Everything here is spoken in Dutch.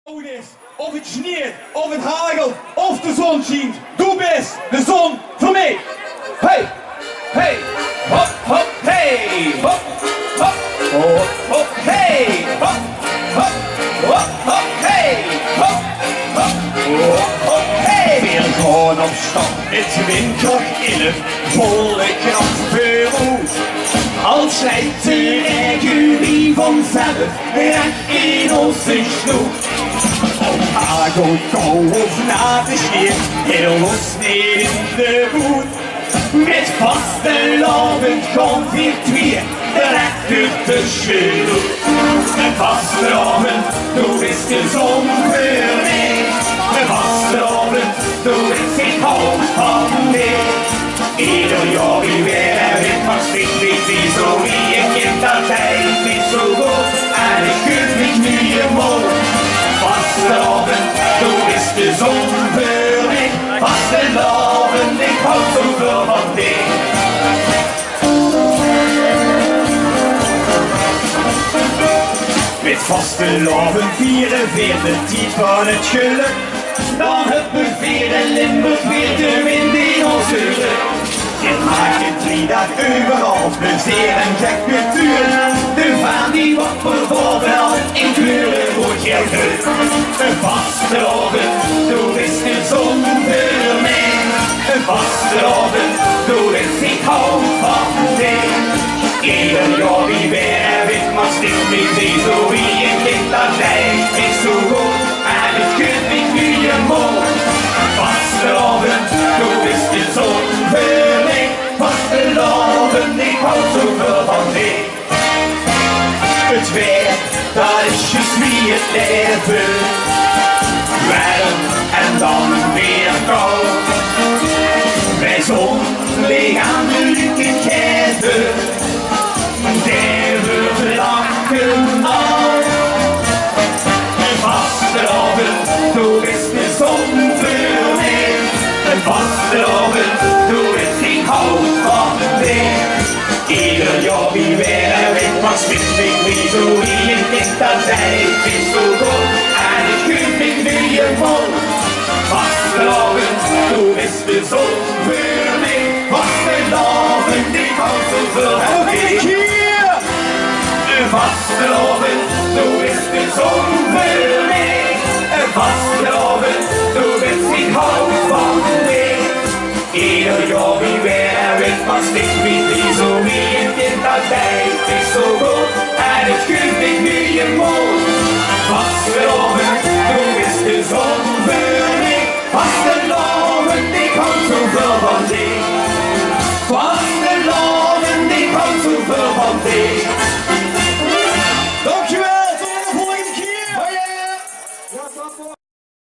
koud is, of het sneeuwt, of het hagelt, of de zon schijnt. Du bist de zon voor mij. Hey, hey, hop, hop, hey, hop, hop, hop, hop, hey, hop, hop, hop, hop, hey, hop, hop, hop, hop, hey. Wir gaan op stap, het windkracht 11, volle kracht vooruit. Als schrijft de ecurie vanzelf, recht in onze snoet. Hagel, golf na de sneeuw, heel los neer in de boet. Met vastelavond komt weer twee, direct uit de schuur. Met vastelavond, toen is de zon voor mij. Met vastelavond, toen is ik hou van mij. Ieder jaar weer het maar stinkt niet zo wie ik in dat tijd niet zo goed. En ik kun niet meer mooi. Vastelavond, toen is de zon voor mij. Vastelavond, ik hou zoveel van dich. Met vastelavond vieren weer de tijd van het geluk. Dan hebben we weer in Limburg weer de wind in onze rug. Dit maakt het 3 dagen overal plezier en gek cultuur. De vaan die wat voor wel in kleuren wordt je geur. Een vastelavond, toen is de zon voor mij. Een vastelavond, toen is ik hou van dich. Ieder jaar wie weer wit, maar stil niet die zo wie een kind dat lijkt is zo goed. En het kunt niet meer mooi. Vastelavond, toen is de zon voor mij. Vastelavond, ik hou zoveel van dich. Het weer, dat is juist wie het leven. Warm en dan weer koud. Wij zon liggen de luchtketten. Der we lachen al. Een vastelavond, toen is de zon voor mij. Een vastelavond, toen is ik hou van dich. Ieder jaar wie weer weet, maar spit ik niet zo wie een kind dat tijd is zo goed.